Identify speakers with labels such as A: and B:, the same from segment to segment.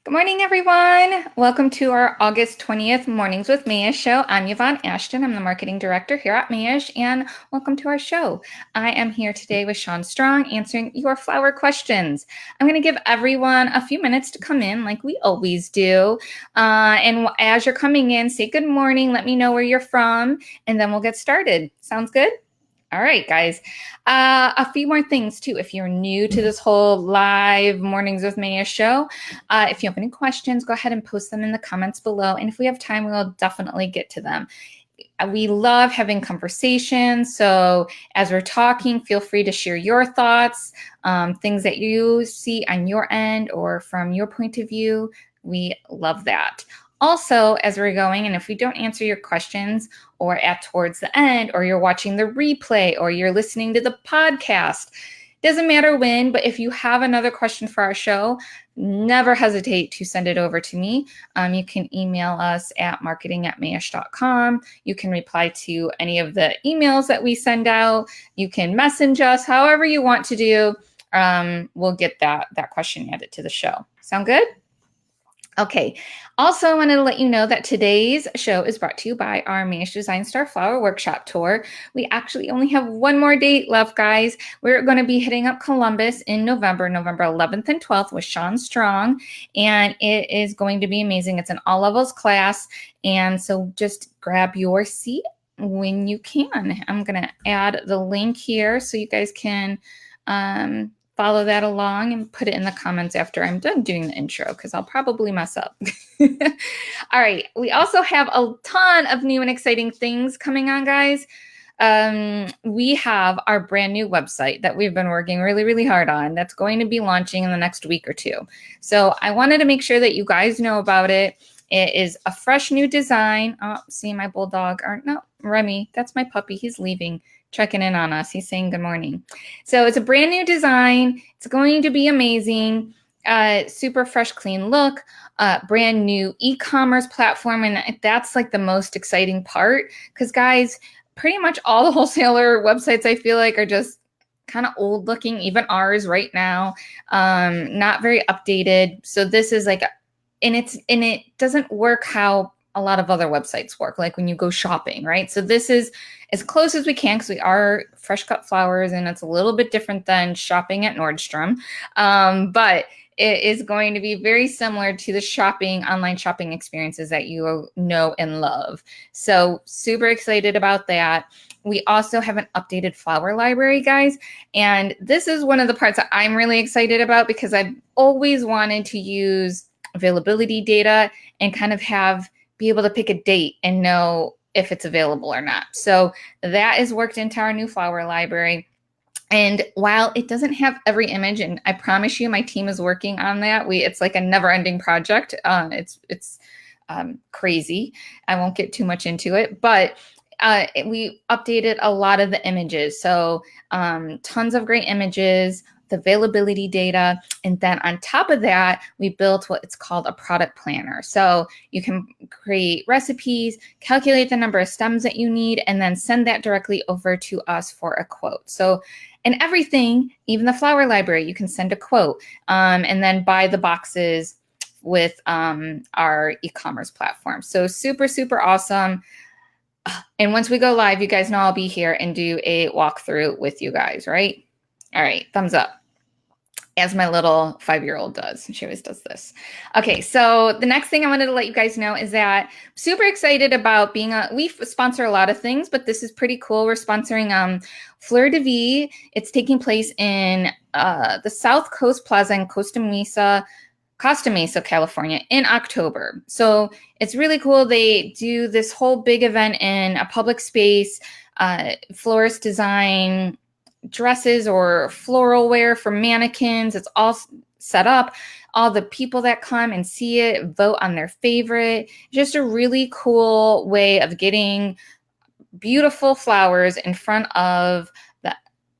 A: Good morning, everyone. Welcome to our August 20th Mornings with Mayesh show. I'm Yvonne Ashton. I'm the marketing director here at Mayesh, and welcome to our show. I am here today with Sean Strong answering your flower questions. I'm going to give everyone a few minutes to come in like we always do. And as you're coming in, say good morning, let me know where you're from, and then we'll get started. Sounds good? All right, guys. A few more things too. If you're new to this whole live Mornings with Maya show, if you have any questions, go ahead and post them in the comments below. And if we have time, we'll definitely get to them. We love having conversations. So as we're talking, feel free to share your thoughts, things that you see on your end or from your point of view. We love that. Also, as we're going, and if we don't answer your questions or at towards the end, or you're watching the replay, or you're listening to the podcast, doesn't matter when, but if you have another question for our show, never hesitate to send it over to me. You can email us at marketing@mayesh.com. You can reply to any of the emails that we send out. You can message us, however you want to do. We'll get that question added to the show. Sound good? Okay. Also, I wanted to let you know that today's show is brought to you by our Mayesh Design Star Flower Workshop Tour. We actually only have one more date left, guys. We're going to be hitting up Columbus in November 11th and 12th with Sean Strong, and it is going to be amazing. It's an all levels class, and so just grab your seat when you can. I'm going to add the link here so you guys can follow that along and put it in the comments after I'm done doing the intro, because I'll probably mess up. All right. We also have a ton of new and exciting things coming on, guys. We have our brand new website that we've been working really, really hard on that's going to be launching in the next week or two. So I wanted to make sure that you guys know about it. It is a fresh new design. Oh, see my bulldog. No, Remy, that's my puppy. He's leaving, checking in on us. He's saying good morning. So it's a brand new design. It's going to be amazing. Super fresh, clean look. Brand new e-commerce platform. And that's like the most exciting part, because guys, pretty much all the wholesaler websites I feel like are just kind of old looking, even ours right now. Not very updated. So this is like and it doesn't work how a lot of other websites work, like when you go shopping, right? So this is as close as we can, because we are fresh cut flowers, and it's a little bit different than shopping at Nordstrom. But it is going to be very similar to the online shopping experiences that you know and love. So super excited about that. We also have an updated flower library, guys. And this is one of the parts that I'm really excited about, because I've always wanted to use availability data and kind of be able to pick a date and know if it's available or not. So that is worked into our new flower library. And while it doesn't have every image, and I promise you my team is working on that, it's like a never-ending project. It's crazy. I won't get too much into it, but we updated a lot of the images. So tons of great images, the availability data. And then on top of that, we built what it's called a product planner. So you can create recipes, calculate the number of stems that you need, and then send that directly over to us for a quote. So, and everything, even the flower library, you can send a quote and then buy the boxes with our e-commerce platform. So super, super awesome. And once we go live, you guys know I'll be here and do a walkthrough with you guys, right? All right, thumbs up, as my little 5-year-old does. She always does this. Okay, so the next thing I wanted to let you guys know is that I'm super excited about we sponsor a lot of things, but this is pretty cool. We're sponsoring Fleur de Vie. It's taking place in the South Coast Plaza in Costa Mesa, California in October. So it's really cool. They do this whole big event in a public space, florist design dresses or floral wear for mannequins. It's all set up. All the people that come and see it vote on their favorite. Just a really cool way of getting beautiful flowers in front of the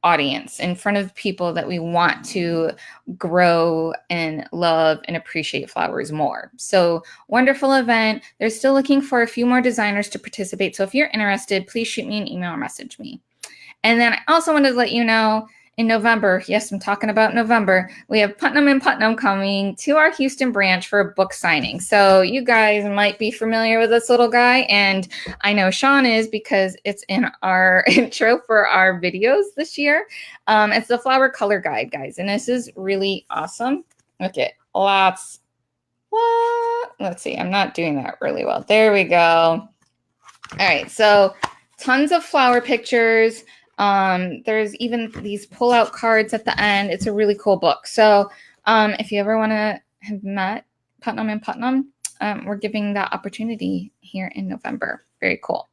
A: audience, in front of people that we want to grow and love and appreciate flowers more. So wonderful event. They're still looking for a few more designers to participate. So if you're interested, please shoot me an email or message me. And then I also wanted to let you know, in November, yes, I'm talking about November, we have Putnam and Putnam coming to our Houston branch for a book signing. So you guys might be familiar with this little guy, and I know Sean is because it's in our intro for our videos this year. It's the flower color guide, guys, and this is really awesome. Look at lots. What? Let's see, I'm not doing that really well. There we go. All right, so tons of flower pictures. There's even these pull-out cards at the end. It's a really cool book. So if you ever want to have met Putnam and Putnam, we're giving that opportunity here in November. Very cool.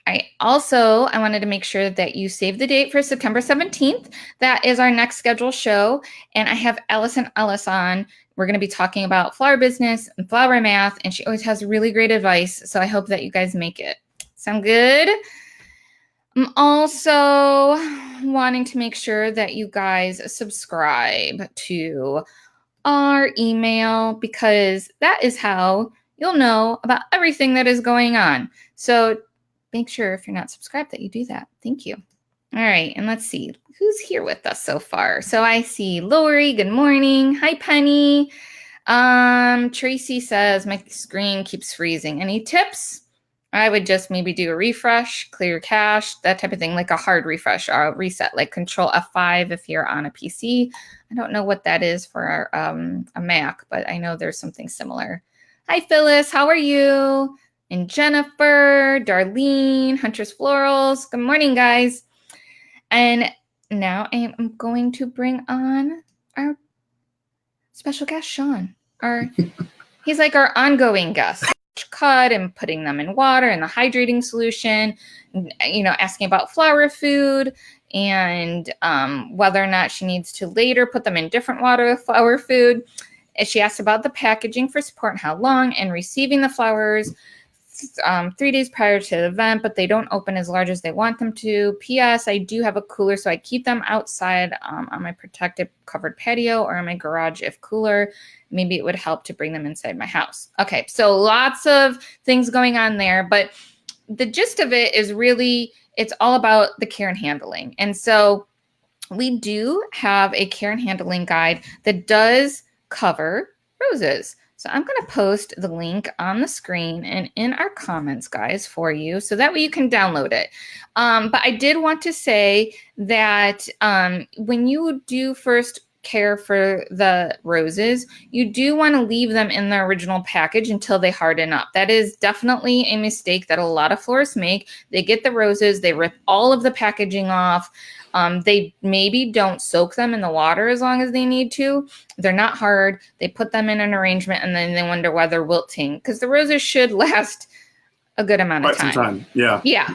A: All right. Also, I wanted to make sure that you save the date for September 17th. That is our next scheduled show. And I have Alison Ellis on. We're going to be talking about flower business and flower math. And she always has really great advice. So I hope that you guys make it. Sound good? I'm also wanting to make sure that you guys subscribe to our email, because that is how you'll know about everything that is going on. So make sure if you're not subscribed that you do that. Thank you. All right. And let's see who's here with us so far. So I see Lori. Good morning. Hi, Penny. Tracy says my screen keeps freezing. Any tips? I would just maybe do a refresh, clear cache, that type of thing, like a hard refresh or a reset, like Control F5 if you're on a PC. I don't know what that is for a Mac, but I know there's something similar. Hi, Phyllis. How are you? And Jennifer, Darlene, Huntress Florals. Good morning, guys. And now I am going to bring on our special guest, Sean. He's like our ongoing guest. Cut and putting them in water and the hydrating solution, asking about flower food and whether or not she needs to later put them in different water with flower food. And she asked about the packaging for support and how long, and receiving the flowers 3 days prior to the event, but they don't open as large as they want them to. P.S. I do have a cooler, so I keep them outside on my protected covered patio or in my garage if cooler. Maybe it would help to bring them inside my house. Okay, so lots of things going on there, but the gist of it is really, it's all about the care and handling. And so we do have a care and handling guide that does cover roses. So I'm going to post the link on the screen and in our comments, guys, for you, so that way you can download it. But I did want to say that when you do first care for the roses, you do want to leave them in the original package until they harden up. That is definitely a mistake that a lot of florists make. They get the roses, they rip all of the packaging off. They maybe don't soak them in the water as long as they need to. They're not hard. They put them in an arrangement and then they wonder why they're wilting, because the roses should last a good amount of time.
B: Quite some time. Yeah.
A: Yeah.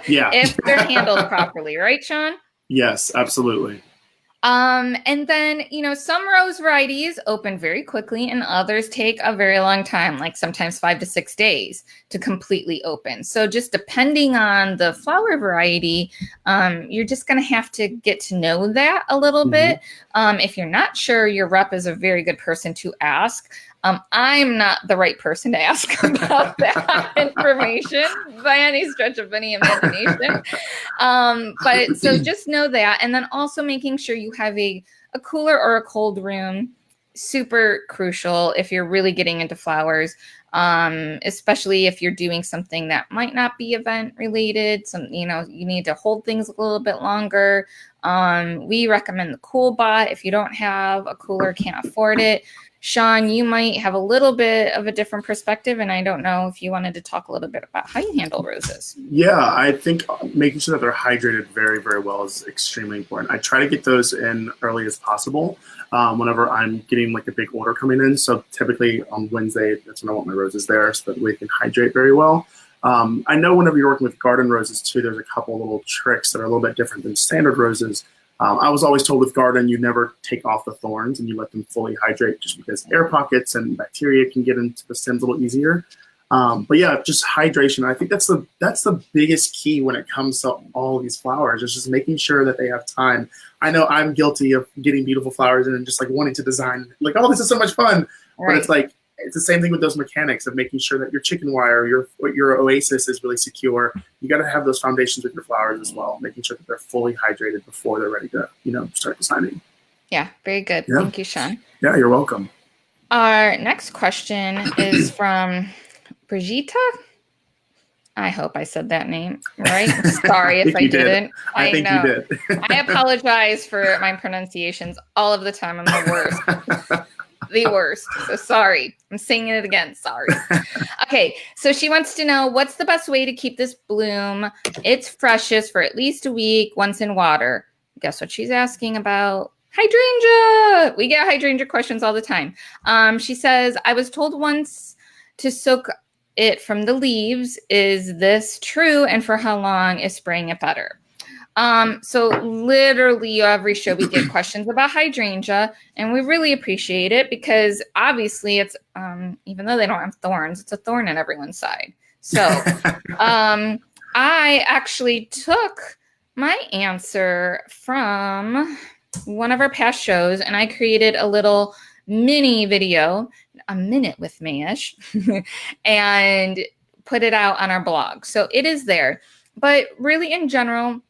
B: Yeah.
A: If they're handled properly, right, Sean?
B: Yes, absolutely.
A: And then, some rose varieties open very quickly and others take a very long time, like sometimes 5 to 6 days to completely open. So just depending on the flower variety, you're just going to have to get to know that a little bit. If you're not sure, your rep is a very good person to ask. I'm not the right person to ask about that information by any stretch of any imagination. But so just know that. And then also making sure you have a cooler or a cold room, super crucial if you're really getting into flowers, especially if you're doing something that might not be event related. You need to hold things a little bit longer. We recommend the Cool Bot if you don't have a cooler, can't afford it. Sean, you might have a little bit of a different perspective, and I don't know if you wanted to talk a little bit about how you handle roses.
B: Yeah, I think making sure that they're hydrated very, very well is extremely important. I try to get those in early as possible whenever I'm getting like a big order coming in. So typically on Wednesday, that's when I want my roses there so that we can hydrate very well. I know whenever you're working with garden roses too, there's a couple little tricks that are a little bit different than standard roses. I was always told with garden, you never take off the thorns and you let them fully hydrate, just because air pockets and bacteria can get into the stems a little easier. But yeah, just hydration. I think that's the biggest key when it comes to all these flowers, is just making sure that they have time. I know I'm guilty of getting beautiful flowers and just like wanting to design, like, oh, this is so much fun. Right. But it's like, it's the same thing with those mechanics of making sure that your chicken wire, your oasis is really secure. You got to have those foundations with your flowers as well, making sure that they're fully hydrated before they're ready to, start designing.
A: Yeah, very good.
B: Yeah.
A: Thank you, Sean.
B: Yeah, you're welcome.
A: Our next question is from Brigitte. I hope I said that name right. Sorry if I didn't.
B: I think you did.
A: I apologize for my pronunciations all of the time. I'm the worst. The worst. So sorry. I'm saying it again. Sorry. Okay. So she wants to know, what's the best way to keep this bloom its freshest for at least a week once in water? Guess what she's asking about? Hydrangea. We get hydrangea questions all the time. She says, I was told once to soak it from the leaves. Is this true? And for how long is spraying it better? So literally every show we get questions about hydrangea, and we really appreciate it because obviously it's, even though they don't have thorns, it's a thorn in everyone's side. So, I actually took my answer from one of our past shows, and I created a little mini video, a minute with Mayesh, and put it out on our blog. So it is there. But really, in general,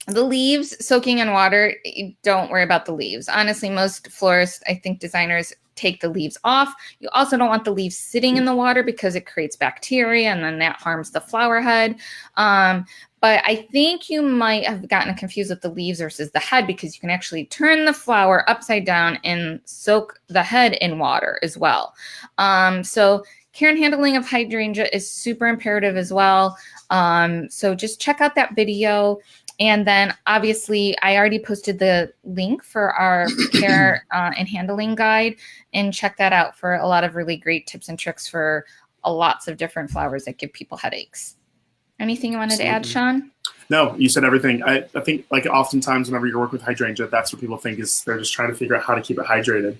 A: the leaves soaking in water, don't worry about the leaves. Honestly, most florists, I think designers, take the leaves off. You also don't want the leaves sitting in the water because it creates bacteria and then that harms the flower head. But I think you might have gotten confused with the leaves versus the head because you can actually turn the flower upside down and soak the head in water as well. So care and handling of hydrangea is super imperative as well. So just check out that video. And then obviously I already posted the link for our care and handling guide, and check that out for a lot of really great tips and tricks for lots of different flowers that give people headaches. Anything you wanted to add, Sean?
B: No, you said everything. I think like oftentimes whenever you're working with hydrangea, that's what people think is they're just trying to figure out how to keep it hydrated.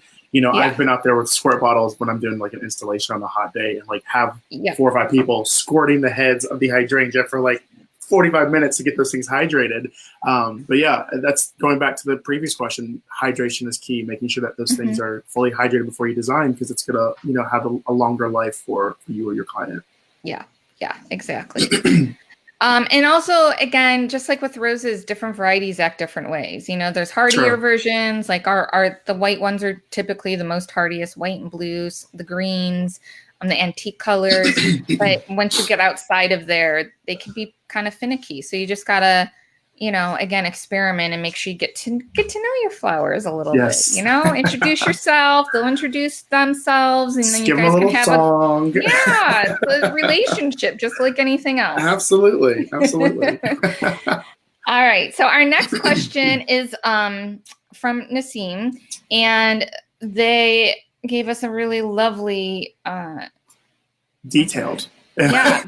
B: I've been out there with squirt bottles when I'm doing like an installation on a hot day and like have 4 or 5 people squirting the heads of the hydrangea for like 45 minutes to get those things hydrated. But yeah, that's going back to the previous question. Hydration is key, making sure that those things are fully hydrated before you design, because it's going to, have a longer life for you or your client.
A: Yeah, exactly. And also, again, just like with roses, different varieties act different ways. There's hardier versions, like the white ones are typically the most hardiest, white and blues, the greens, the antique colors. But once you get outside of there, they can be kind of finicky. So you just gotta, again, experiment and make sure you get to know your flowers a little bit. Introduce yourself. They'll introduce themselves, and then you guys can have a relationship, just like anything else.
B: Absolutely.
A: All right. So our next question is from Nassim, and they gave us a really lovely
B: detailed.
A: Lots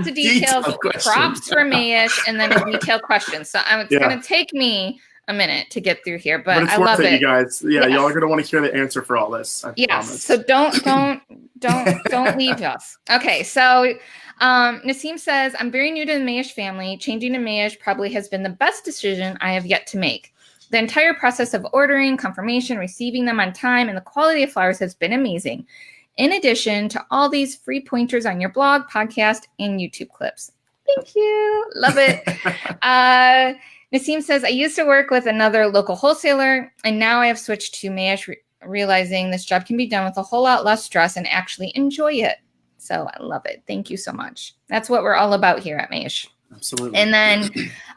A: of details. Props for Mayesh, and then a detailed question. So it's going to take me a minute to get through here, but I love it,
B: you guys. Yeah, y'all are going to want to hear the answer for all this. I promise.
A: So don't leave us. Okay, so Nassim says, I'm very new to the Mayesh family. Changing to Mayesh probably has been the best decision I have yet to make. The entire process of ordering, confirmation, receiving them on time, and the quality of flowers has been amazing. In addition to all these free pointers on your blog, podcast, and YouTube clips. Thank you. Love it. Nassim says, I used to work with another local wholesaler, and now I have switched to Mayesh, realizing this job can be done with a whole lot less stress and actually enjoy it. So I love it. Thank you so much. That's what we're all about here at Mayesh.
B: Absolutely.
A: And then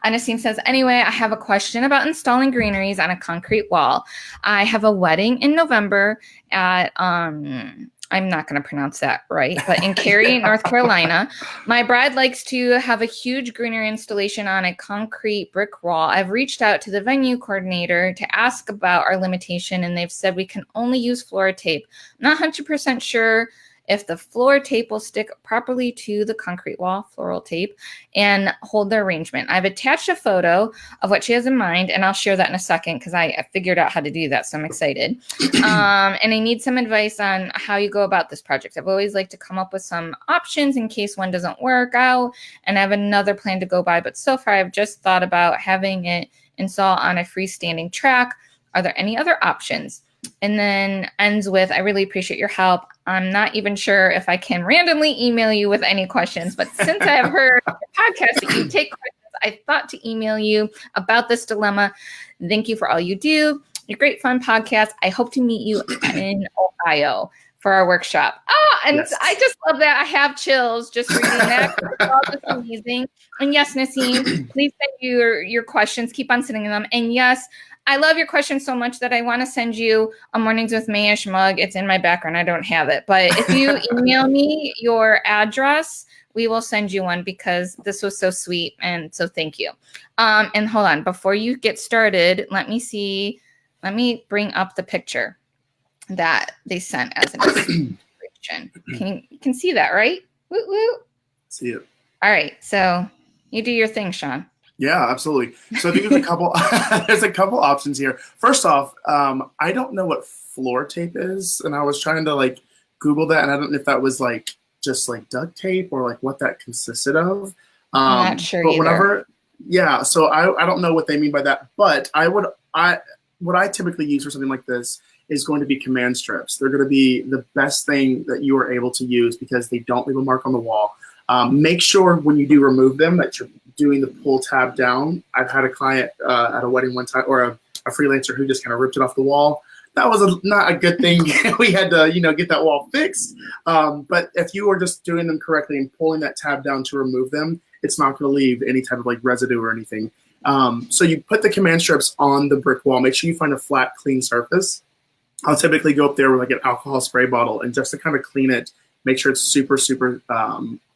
A: Nassim says, anyway, I have a question about installing greeneries on a concrete wall. I have a wedding in November at, I'm not going to pronounce that right, but in Cary, North Carolina. My bride likes to have a huge greenery installation on a concrete brick wall. I've reached out to the venue coordinator to ask about our limitation, and they've said we can only use floor tape. I'm not 100% sure if the floor tape will stick properly to the concrete wall, floral tape, and hold the arrangement. I've attached a photo of what she has in mind, and I'll share that in a second because I figured out how to do that, so I'm excited. And I need some advice on how you go about this project. I've always liked to come up with some options in case one doesn't work out, and I have another plan to go by, but so far I've just thought about having it install on a freestanding track. Are there any other options? And then ends with, I really appreciate your help. I'm not even sure if I can randomly email you with any questions, but since I have heard your podcast that you take questions, I thought to email you about this dilemma. Thank you for all you do. Your great fun podcast. I hope to meet you in Ohio for our workshop. Oh, and yes. I just love that. I have chills just reading that. It's all just amazing. And yes, Nassim, please send your questions. Keep on sending them. And yes, I love your question so much that I want to send you a Mornings with Mayesh mug. It's in my background. I don't have it. But if you email me your address, we will send you one because this was so sweet. And so thank you. And hold on. Before you get started, let me see. Let me bring up the picture that they sent as an illustration. You can see that, right? Woo woo.
B: See it.
A: All right. So you do your thing, Sean.
B: Yeah, absolutely. So I think there's a couple options here. First off, I don't know what floor tape is, and I was trying to like Google that, and I don't know if that was like just like duct tape or like what that consisted of.
A: I'm not sure either.
B: Yeah, so I don't know what they mean by that, but what I typically use for something like this is going to be command strips. They're going to be the best thing that you are able to use because they don't leave a mark on the wall. Make sure when you do remove them that you're doing the pull tab down. I've had a client at a wedding one time, or a freelancer who just kind of ripped it off the wall. That was not a good thing. We had to, get that wall fixed. But if you are just doing them correctly and pulling that tab down to remove them, it's not going to leave any type of like residue or anything. So you put the command strips on the brick wall. Make sure you find a flat, clean surface. I'll typically go up there with like an alcohol spray bottle and just to kind of clean it, make sure it's super, super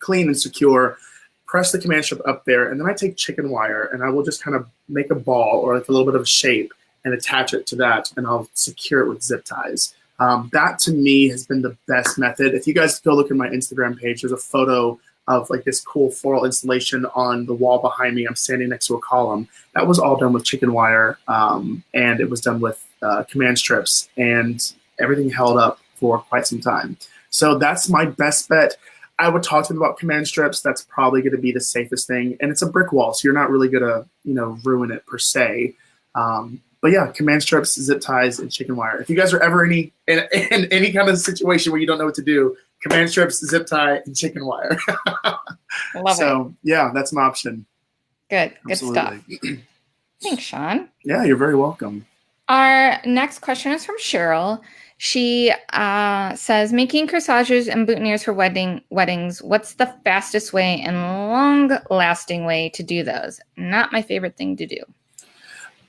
B: clean and secure. Press the command strip up there, and then I take chicken wire and I will just kind of make a ball or like a little bit of a shape and attach it to that, and I'll secure it with zip ties. That to me has been the best method. If you guys go look at my Instagram page, there's a photo of like this cool floral installation on the wall behind me. I'm standing next to a column. That was all done with chicken wire, and it was done with command strips, and everything held up for quite some time. So that's my best bet. I would talk to them about command strips. That's probably going to be the safest thing. And it's a brick wall, so you're not really going to, ruin it per se. But yeah, command strips, zip ties, and chicken wire. If you guys are ever in any kind of situation where you don't know what to do, command strips, zip tie, and chicken wire.
A: Love it.
B: Yeah, that's an option.
A: Good stuff. Thanks, Sean.
B: Yeah, you're very welcome.
A: Our next question is from Cheryl. She says, making corsages and boutonnieres for weddings, what's the fastest way and long-lasting way to do those? Not my favorite thing to do.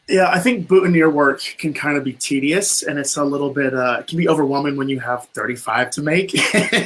B: Yeah, I think boutonniere work can kind of be tedious, and it's a little bit, it can be overwhelming when you have 35 to make.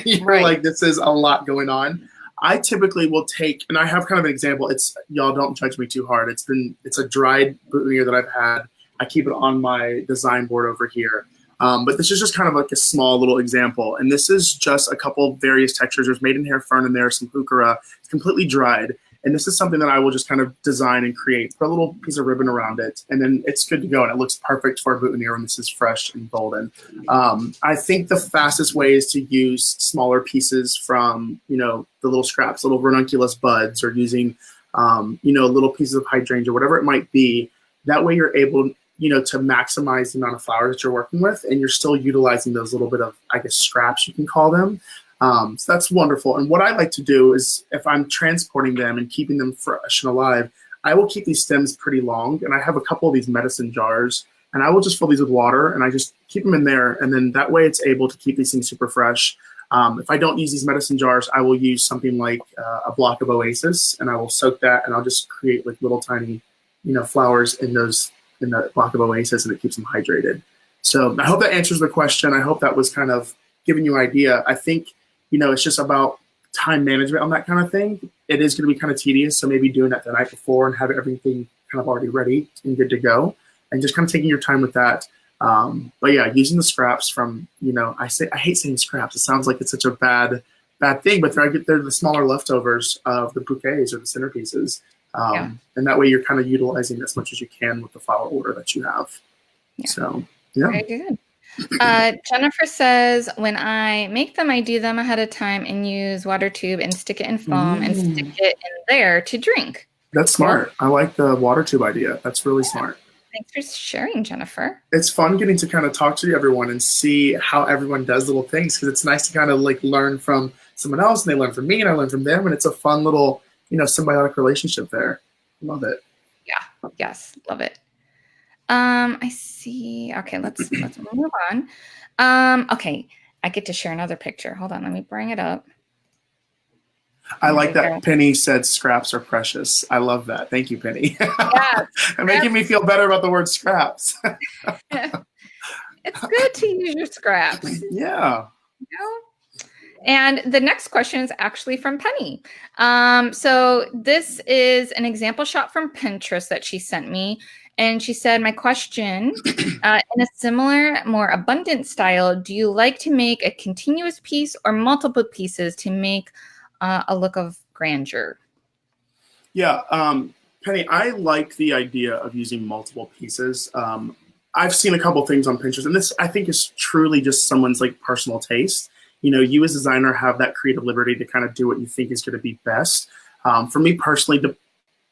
B: You're right. Like, this is a lot going on. I typically will take, and I have kind of an example. Y'all don't judge me too hard. It's a dried boutonniere that I've had. I keep it on my design board over here. But this is just kind of like a small little example. And this is just a couple various textures. There's maidenhair fern in there, some heuchera. It's completely dried. And this is something that I will just kind of design and create. Put a little piece of ribbon around it, and then it's good to go. And it looks perfect for a boutonniere when this is fresh and golden. I think the fastest way is to use smaller pieces from, the little scraps, little ranunculus buds, or using, little pieces of hydrangea, whatever it might be. That way you're able to maximize the amount of flowers that you're working with, and you're still utilizing those little bit of, scraps, you can call them. So that's wonderful. And what I like to do is, if I'm transporting them and keeping them fresh and alive, I will keep these stems pretty long. And I have a couple of these medicine jars, and I will just fill these with water, and I just keep them in there. And then that way it's able to keep these things super fresh. If I don't use these medicine jars, I will use something like a block of Oasis, and I will soak that, and I'll just create like little tiny, flowers in the block of Oasis, and it keeps them hydrated. So I hope that answers the question. I hope that was kind of giving you an idea. I think, it's just about time management on that kind of thing. It is going to be kind of tedious. So maybe doing that the night before and have everything kind of already ready and good to go, and just kind of taking your time with that. But yeah, using the scraps from, I hate saying scraps. It sounds like it's such a bad thing, but they're the smaller leftovers of the bouquets or the centerpieces. And that way you're kind of utilizing as much as you can with the flower order that you have. Yeah. So, yeah.
A: Very good. Jennifer says, when I make them, I do them ahead of time and use water tube and stick it in foam and stick it in there to drink.
B: That's smart. I like the water tube idea. That's really smart.
A: Thanks for sharing, Jennifer.
B: It's fun getting to kind of talk to everyone and see how everyone does little things, because it's nice to kind of like learn from someone else and they learn from me and I learn from them, and it's a fun little, symbiotic relationship there. Love it.
A: Yeah. Yes. Love it. I see. Okay, let's move on. Okay, I get to share another picture. Hold on, let me bring it up.
B: I like that Penny said scraps are precious. I love that. Thank you, Penny.
A: Yeah,
B: and making me feel better about the word scraps.
A: It's good to use your scraps.
B: Yeah.
A: And the next question is actually from Penny. So this is an example shot from Pinterest that she sent me. And she said, my question, in a similar, more abundant style, do you like to make a continuous piece or multiple pieces to make a look of grandeur?
B: Yeah, Penny, I like the idea of using multiple pieces. I've seen a couple things on Pinterest, and this I think is truly just someone's like personal taste. You as a designer have that creative liberty to kind of do what you think is going to be best. For me personally,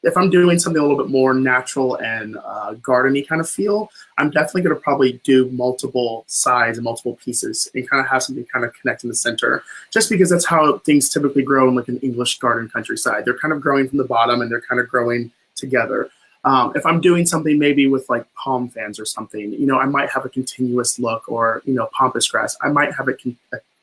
B: if I'm doing something a little bit more natural and garden-y kind of feel, I'm definitely going to probably do multiple sides and multiple pieces and kind of have something kind of connect in the center, just because that's how things typically grow in like an English garden countryside. They're kind of growing from the bottom and they're kind of growing together. If I'm doing something maybe with like palm fans or something, I might have a continuous look, or, pampas grass, I might have a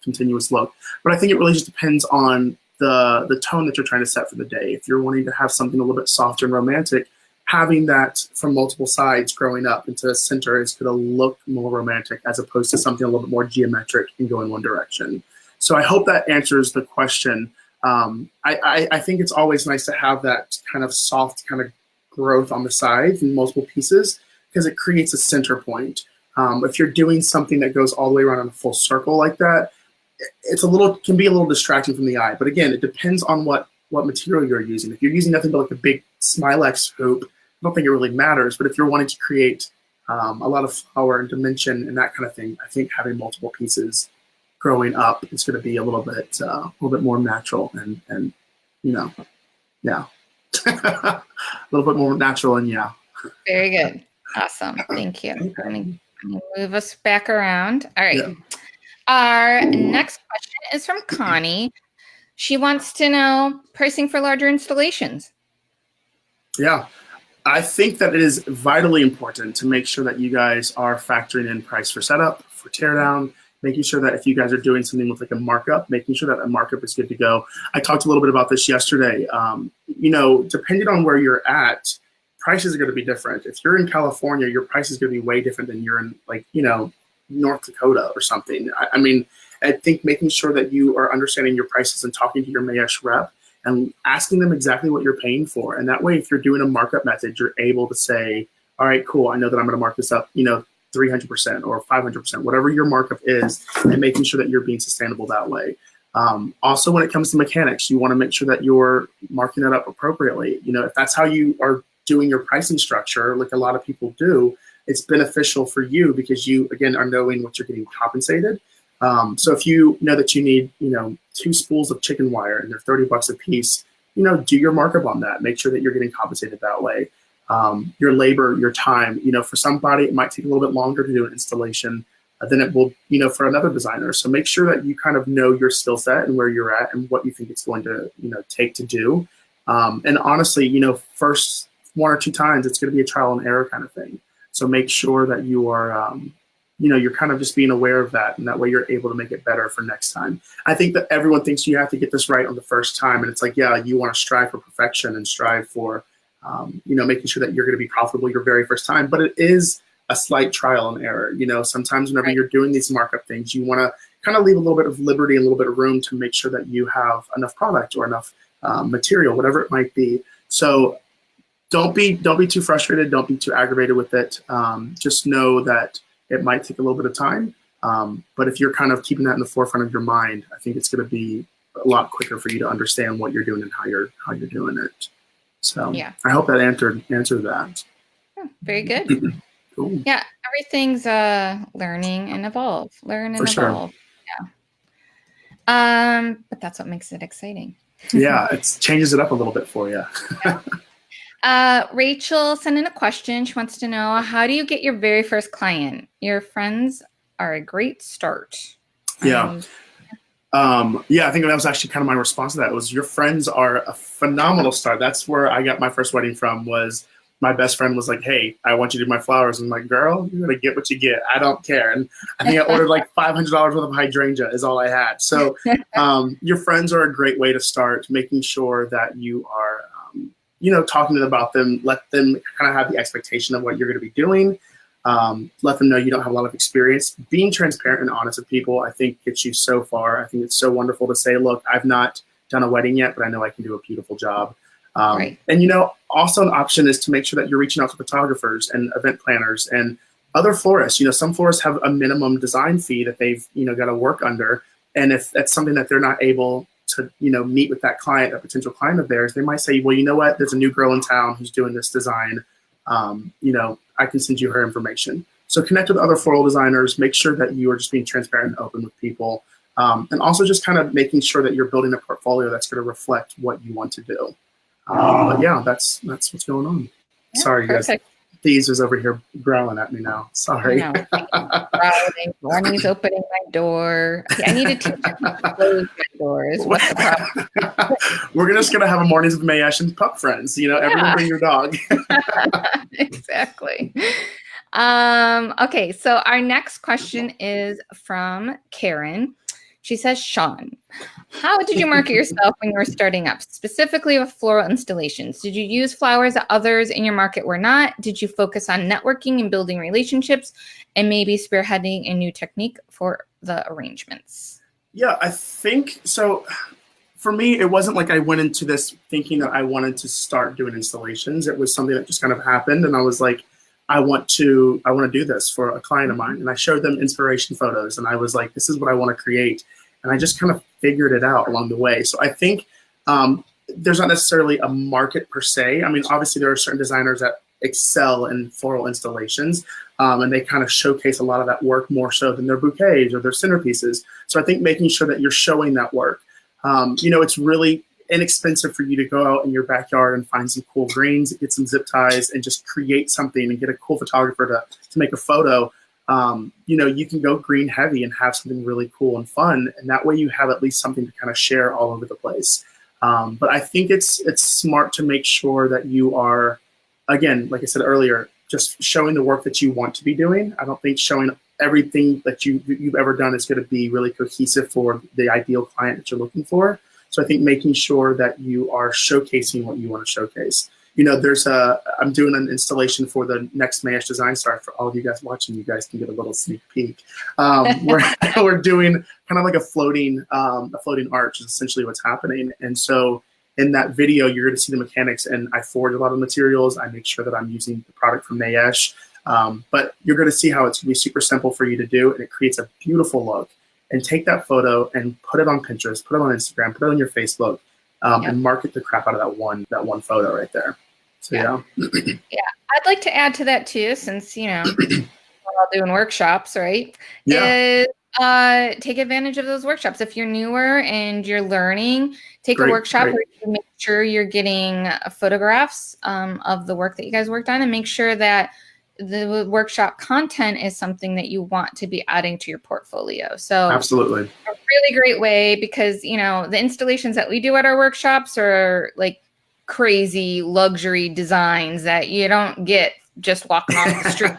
B: continuous look. But I think it really just depends on the tone that you're trying to set for the day. If you're wanting to have something a little bit softer and romantic, having that from multiple sides growing up into the center is going to look more romantic, as opposed to something a little bit more geometric and go in one direction. So I hope that answers the question. I think it's always nice to have that kind of soft kind of growth on the sides in multiple pieces, because it creates a center point. If you're doing something that goes all the way around in a full circle like that, can be a little distracting from the eye. But again, it depends on what material you're using. If you're using nothing but like a big Smilex hoop, I don't think it really matters. But if you're wanting to create a lot of flower and dimension and that kind of thing, I think having multiple pieces growing up is going to be a little bit more natural and yeah, a little bit more natural and yeah.
A: Very good. Awesome. Thank you. Let me move us back around. All right. Yeah. Our next question is from Connie. She wants to know pricing for larger installations.
B: Yeah, I think that it is vitally important to make sure that you guys are factoring in price for setup, for teardown, making sure that if you guys are doing something with like a markup, making sure that a markup is good to go. I talked a little bit about this yesterday. Depending on where you're at, prices are going to be different. If you're in California, your price is going to be way different than you're in North Dakota or something. I think making sure that you are understanding your prices and talking to your Mayesh rep and asking them exactly what you're paying for. And that way, if you're doing a markup method, you're able to say, all right, cool, I know that I'm going to mark this up, 300% or 500%, whatever your markup is, and making sure that you're being sustainable that way. Also, when it comes to mechanics, you want to make sure that you're marking that up appropriately. If that's how you are doing your pricing structure, like a lot of people do, it's beneficial for you because you, again, are knowing what you're getting compensated. So if you know that you need, 2 spools of chicken wire and they're $30 a piece, do your markup on that. Make sure that you're getting compensated that way. Your labor, your time, for somebody, it might take a little bit longer to do an installation than it will, for another designer. So make sure that you kind of know your skill set and where you're at and what you think it's going to, take to do. And honestly, first 1 or 2 times, it's going to be a trial and error kind of thing. So make sure that you are, you're kind of just being aware of that, and that way you're able to make it better for next time. I think that everyone thinks you have to get this right on the first time, and it's like, yeah, you want to strive for perfection and strive for, making sure that you're going to be profitable your very first time. But it is a slight trial and error. Sometimes whenever you're doing these markup things, you want to kind of leave a little bit of liberty and a little bit of room to make sure that you have enough product or enough material, whatever it might be. So don't be too frustrated. Don't be too aggravated with it. Just know that it might take a little bit of time. But if you're kind of keeping that in the forefront of your mind, I think it's going to be a lot quicker for you to understand what you're doing and how you're doing it. So yeah. I hope that answered that.
A: Oh, very good.
B: Cool.
A: Yeah, everything's learning and evolve. Learn and
B: for
A: evolve.
B: Sure.
A: Yeah. But that's what makes it exciting.
B: Yeah, it changes it up a little bit for you.
A: Yeah. Rachel sent in a question. She wants to know, how do you get your very first client? Your friends are a great start.
B: Yeah. Yeah, I think that was actually kind of my response to that was your friends are a phenomenal start. That's where I got my first wedding from. Was my best friend was like, "Hey, I want you to do my flowers." I'm like, "Girl, you're gonna get what you get. I don't care." And I think I ordered like $500 worth of hydrangea is all I had. So your friends are a great way to start, making sure that you are, talking to them about them. Let them kind of have the expectation of what you're going to be doing. Let them know you don't have a lot of experience. Being transparent and honest with people, I think, gets you so far. I think it's so wonderful to say, look, I've not done a wedding yet, but I know I can do a beautiful job.
A: Right.
B: And, also an option is to make sure that you're reaching out to photographers and event planners and other florists. Some florists have a minimum design fee that they've, got to work under. And if that's something that they're not able to, meet with that client, a potential client of theirs, they might say, well, you know what, there's a new girl in town who's doing this design. I can send you her information. So connect with other floral designers, make sure that you are just being transparent and open with people. And also just kind of making sure that you're building a portfolio that's going to reflect what you want to do. But yeah, that's what's going on.
A: Yeah,
B: sorry,
A: perfect.
B: Guys. Thieves is over here growling at me now. Sorry.
A: Growling. Barney's opening my door. I need to teach him to close my doors. What's the problem?
B: We're just going to have a mornings with Mayesh and pup friends. Everyone bring your dog.
A: Exactly. Okay, so our next question is from Karen. She says, Sean, how did you market yourself when you were starting up, specifically with floral installations? Did you use flowers that others in your market were not? Did you focus on networking and building relationships and maybe spearheading a new technique for the arrangements?
B: Yeah, I think so. For me, it wasn't like I went into this thinking that I wanted to start doing installations. It was something that just kind of happened. And I was like, I want to do this for a client of mine. And I showed them inspiration photos and I was like, this is what I want to create. And I just kind of figured it out along the way. So I think there's not necessarily a market per se. I mean, obviously there are certain designers that excel in floral installations and they kind of showcase a lot of that work more so than their bouquets or their centerpieces. So I think making sure that you're showing that work. It's really inexpensive for you to go out in your backyard and find some cool greens, get some zip ties, and just create something and get a cool photographer to make a photo. You can go green heavy and have something really cool and fun, and that way you have at least something to kind of share all over the place. But I think it's smart to make sure that you are, again, like I said earlier, just showing the work that you want to be doing. I don't think showing everything that you've ever done is going to be really cohesive for the ideal client that you're looking for. So I think making sure that you are showcasing what you want to showcase. I'm doing an installation for the next Mayesh Design Star. For all of you guys watching, you guys can get a little sneak peek. We're doing kind of like a floating arch is essentially what's happening. And so in that video, you're going to see the mechanics, and I forward a lot of materials. I make sure that I'm using the product from Mayesh. But you're going to see how it's going to be super simple for you to do, and it creates a beautiful look. And take that photo and put it on Pinterest, put it on Instagram, put it on your Facebook, and market the crap out of that one photo right there. So yeah.
A: I'd like to add to that too, since we're all doing workshops, right?
B: Yeah.
A: Take advantage of those workshops. If you're newer and you're learning, take a workshop where you make sure you're getting photographs of the work that you guys worked on, and make sure that the workshop content is something that you want to be adding to your portfolio. So
B: absolutely
A: a really great way, because the installations that we do at our workshops are like crazy luxury designs that you don't get just walking off the street.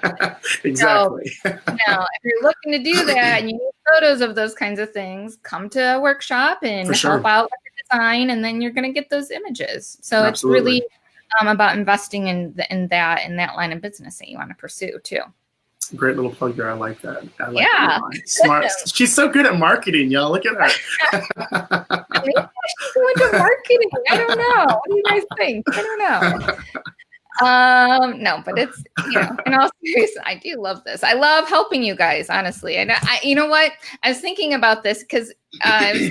B: Exactly.
A: So, if you're looking to do that and you need photos of those kinds of things, come to a workshop and help out with the design, and then you're going to get those images. So It's really about investing in that line of business that you want to pursue too.
B: Great little plug there. I like that. I like that. Smart. She's so good at marketing, y'all. Look at her.
A: Maybe I should go into marketing. I don't know. What do you guys think? I don't know. No, but it's, in all seriousness, I do love this. I love helping you guys, honestly. And you know what? I was thinking about this because I was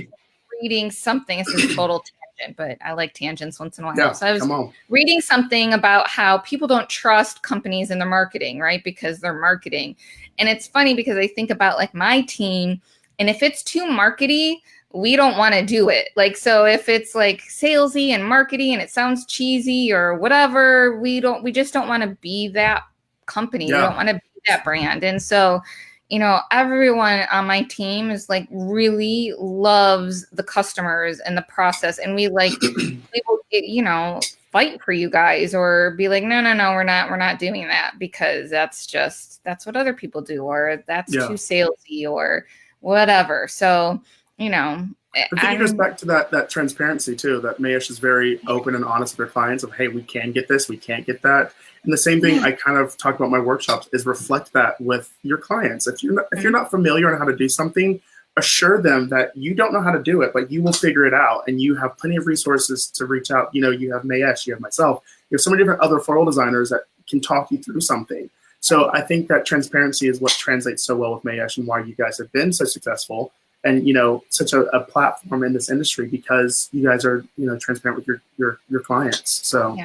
A: reading something. This is a total tangent, but I like tangents once in a while.
B: Yeah,
A: so I was reading something about how people don't trust companies in their marketing, right? Because they're marketing. And it's funny because I think about like my team, and if it's too markety, we don't want to do it. Like, so if it's like salesy and markety and it sounds cheesy or whatever, we just don't want to be that company. We don't want to be that brand. And so, you know, everyone on my team is like really loves the customers and the process. And we like, we will, you know, fight for you guys or be like, no, we're not doing that because that's what other people do, or that's too salesy or whatever. So, you know,
B: I think it goes back to that transparency too, that Mayesh is very open and honest with their clients of, hey, we can get this, we can't get that. And the same thing I kind of talk about in my workshops is reflect that with your clients. If you're not familiar on how to do something, assure them that you don't know how to do it, but you will figure it out. And you have plenty of resources to reach out. You know, you have Mayesh, you have myself, you have so many different other floral designers that can talk you through something. So I think that transparency is what translates so well with Mayesh and why you guys have been so successful. And, you know, such a platform in this industry because you guys are, you know, transparent with your clients. So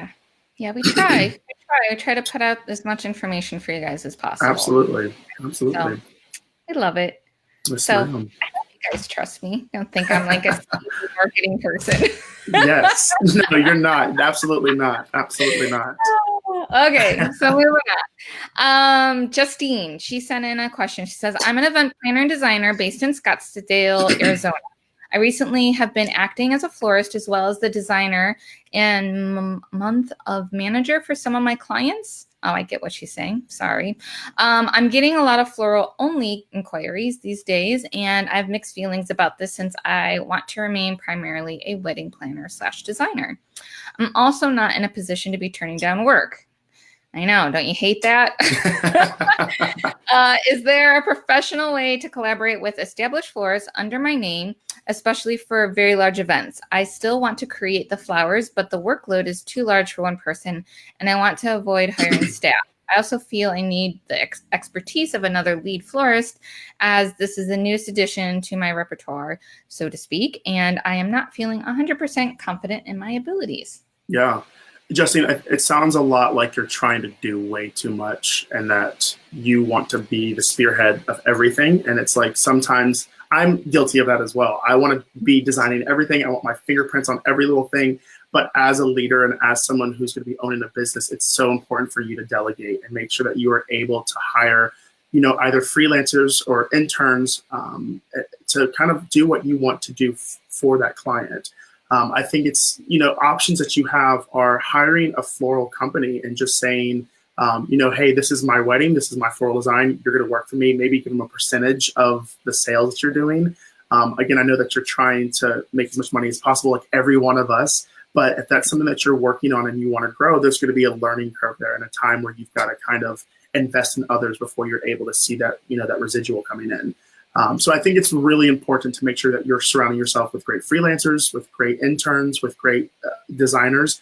A: yeah, we try. We try to put out as much information for you guys as possible.
B: Absolutely.
A: So, I love it.
B: Yes,
A: so ma'am. I hope you guys trust me. Don't think I'm like a marketing person.
B: Yes. No, you're not. Absolutely not. Absolutely not.
A: Okay, so moving on. Justine, she sent in a question. She says, I'm an event planner and designer based in Scottsdale, Arizona. I recently have been acting as a florist as well as the designer and month of manager for some of my clients. Oh, I get what she's saying. Sorry. I'm getting a lot of floral only inquiries these days, and I have mixed feelings about this since I want to remain primarily a wedding planner / designer. I'm also not in a position to be turning down work. I know, don't you hate that? Is there a professional way to collaborate with established florists under my name, especially for very large events? I still want to create the flowers, but the workload is too large for one person, and I want to avoid hiring staff. I also feel I need the expertise of another lead florist, as this is the newest addition to my repertoire, so to speak, and I am not feeling 100% confident in my abilities.
B: Yeah. Justine, it sounds a lot like you're trying to do way too much and that you want to be the spearhead of everything. And it's like sometimes I'm guilty of that as well. I want to be designing everything. I want my fingerprints on every little thing. But as a leader and as someone who's going to be owning a business, it's so important for you to delegate and make sure that you are able to hire, you know, either freelancers or interns to kind of do what you want to do for that client. I think it's, you know, options that you have are hiring a floral company and just saying, you know, hey, this is my wedding. This is my floral design. You're going to work for me. Maybe give them a percentage of the sales that you're doing. Again, I know that you're trying to make as much money as possible, like every one of us. But if that's something that you're working on and you want to grow, there's going to be a learning curve there and a time where you've got to kind of invest in others before you're able to see that, you know, that residual coming in. So I think it's really important to make sure that you're surrounding yourself with great freelancers, with great interns, with great designers.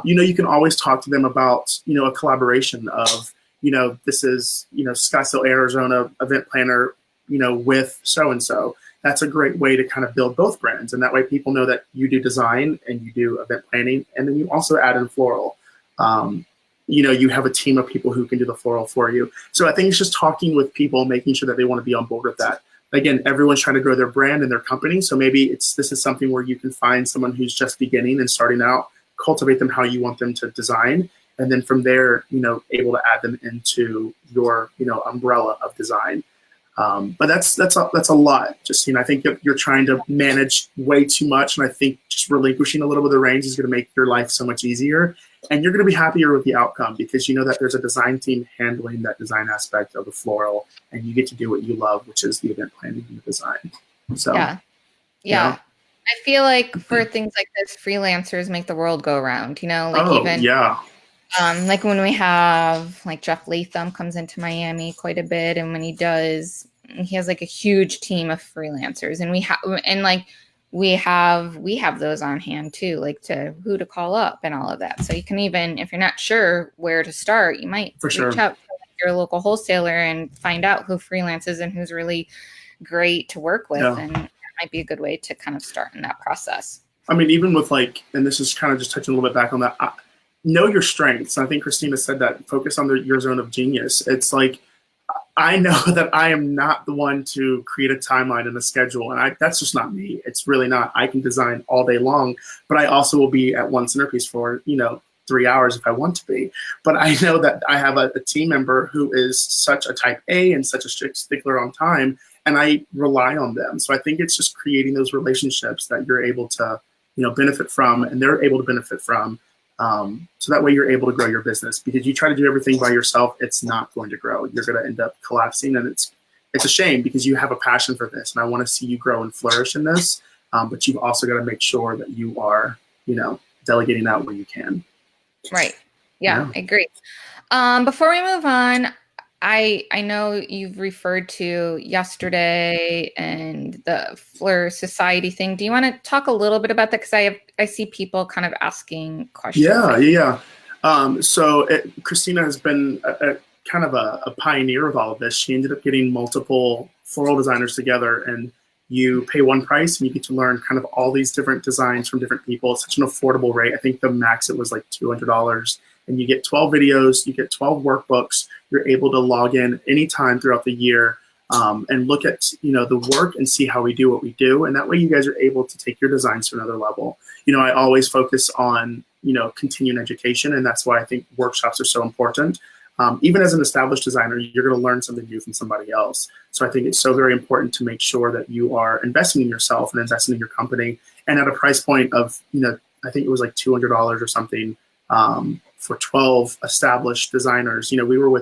B: You know, you can always talk to them about, you know, a collaboration of, you know, this is, you know, Scottsdale, Arizona event planner, you know, with so-and-so. That's a great way to kind of build both brands. And that way people know that you do design and you do event planning. And then you also add in floral. You know, you have a team of people who can do the floral for you. So I think it's just talking with people, making sure that they want to be on board with that. Again, everyone's trying to grow their brand and their company. So maybe this is something where you can find someone who's just beginning and starting out, cultivate them how you want them to design. And then from there, you know, able to add them into your, you know, umbrella of design. But that's a lot. Just, you know, I think you're trying to manage way too much. And I think just relinquishing a little bit of the reins is going to make your life so much easier. And you're going to be happier with the outcome because you know that there's a design team handling that design aspect of the floral, and you get to do what you love, which is the event planning and the design. So,
A: yeah. You know? I feel like for things like this, freelancers make the world go around, you know, like like when we have like Jeff Latham comes into Miami quite a bit. And when he does, he has like a huge team of freelancers, and we have those on hand too, like to who to call up and all of that. So you can even, if you're not sure where to start, you might reach out to your local wholesaler and find out who freelances and who's really great to work with. And that might be a good way to kind of start in that process.
B: I mean, even with like, and this is kind of just touching a little bit back on that, know your strengths. I think Christina said that, focus on your zone of genius. It's like, I know that I am not the one to create a timeline and a schedule, and that's just not me. It's really not. I can design all day long, but I also will be at one centerpiece for 3 hours if I want to be. But I know that I have a team member who is such a type A and such a strict stickler on time, and I rely on them. So I think it's just creating those relationships that you're able to benefit from, and they're able to benefit from. So that way you're able to grow your business, because you try to do everything by yourself, it's not going to grow. You're going to end up collapsing, and it's a shame, because you have a passion for this, and I want to see you grow and flourish in this. But you've also got to make sure that you are, delegating out where you can.
A: Right. Yeah. I agree. Before we move on, I know you've referred to yesterday and the Fleur Society thing. Do you want to talk a little bit about that? Because I see people kind of asking questions.
B: Yeah. So Christina has been kind of a pioneer with all of this. She ended up getting multiple floral designers together, and you pay one price and you get to learn kind of all these different designs from different people. It's such an affordable rate. I think the max it was like $200. And you get 12 videos, you get 12 workbooks. You're able to log in anytime throughout the year and look at the work and see how we do what we do. And that way you guys are able to take your designs to another level. I always focus on continuing education, and that's why I think workshops are so important. Even as an established designer, you're going to learn something new from somebody else. So I think it's so very important to make sure that you are investing in yourself and investing in your company, and at a price point of I think it was like $200 or something. For 12 established designers. We were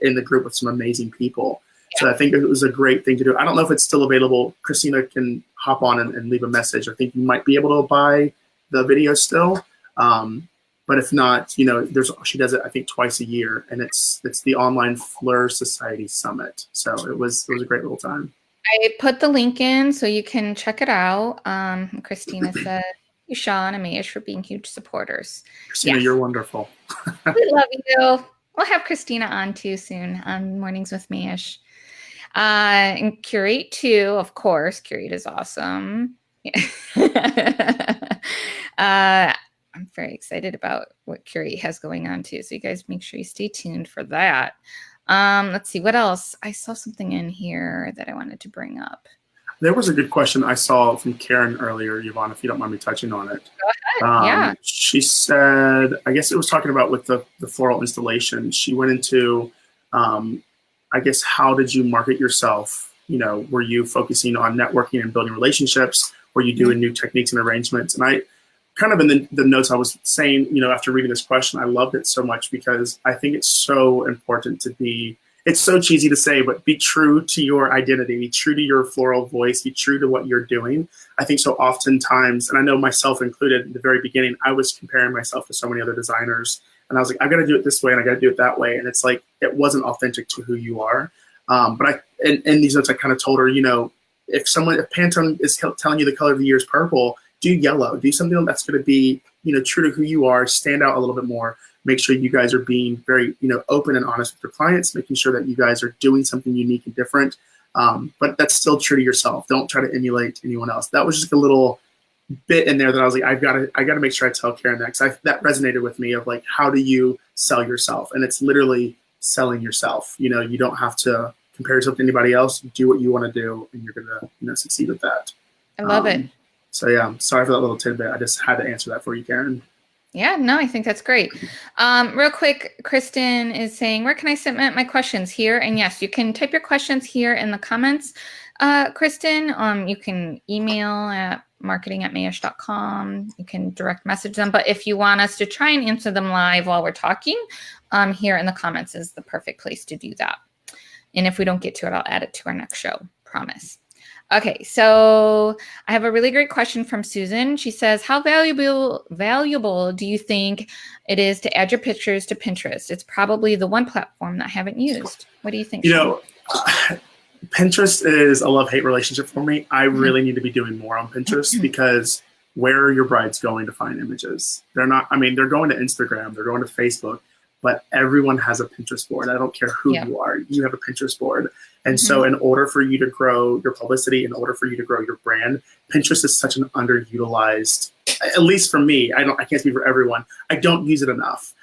B: in the group with some amazing people. Yeah. So I think it was a great thing to do. I don't know if it's still available. Christina can hop on and leave a message. I think you might be able to buy the video still. But if not, she does it, I think, twice a year, and it's the online Fleur Society Summit. So it was a great little time.
A: I put the link in so you can check it out. Christina said, you, Sean and Mayesh, for being huge supporters.
B: Christina, you're wonderful.
A: We love you. We'll have Christina on too soon on Mornings with Mayesh. And Curate too, of course. Curate is awesome. I'm very excited about what Curate has going on too. So you guys make sure you stay tuned for that. Let's see, what else? I saw something in here that I wanted to bring up.
B: There was a good question I saw from Karen earlier, Yvonne, if you don't mind me touching on it.
A: Go ahead. Yeah.
B: She said, I guess it was talking about with the floral installation. She went into, I guess, how did you market yourself? Were you focusing on networking and building relationships? Were you doing new techniques and arrangements? And I kind of in the notes I was saying, after reading this question, I loved it so much, because I think it's so important to be, it's so cheesy to say, but be true to your identity, be true to your floral voice, be true to what you're doing. I think so oftentimes, and I know myself included in the very beginning, I was comparing myself to so many other designers, and I was like, I've got to do it this way and I got to do it that way. And it's like, it wasn't authentic to who you are. But in these notes, I kind of told her, if Pantone is telling you the color of the year is purple, do yellow, do something that's going to be, true to who you are, stand out a little bit more. Make sure you guys are being very, open and honest with your clients, making sure that you guys are doing something unique and different. But that's still true to yourself. Don't try to emulate anyone else. That was just a little bit in there that I was like, I got to make sure I tell Karen that, because that resonated with me of like, how do you sell yourself? And it's literally selling yourself. You don't have to compare yourself to anybody else. Do what you want to do, and you're going to, succeed with that.
A: I love it.
B: So yeah, sorry for that little tidbit. I just had to answer that for you, Karen.
A: Yeah, no, I think that's great. Real quick, Kristen is saying, where can I submit my questions? Here? And yes, you can type your questions here in the comments. Kristen, you can email at marketing@mayesh.com. You can direct message them. But if you want us to try and answer them live while we're talking, here in the comments is the perfect place to do that. And if we don't get to it, I'll add it to our next show. Promise. Okay, so I have a really great question from Susan. She says, how valuable do you think it is to add your pictures to Pinterest? It's probably the one platform that I haven't used. What do you think?
B: Pinterest is a love-hate relationship for me. I really need to be doing more on Pinterest, because where are your brides going to find images? They're going to Instagram, they're going to Facebook, but everyone has a Pinterest board. I don't care who you are, you have a Pinterest board. And so in order for you to grow your publicity, in order for you to grow your brand, Pinterest is such an underutilized, at least for me, I can't speak for everyone. I don't use it enough.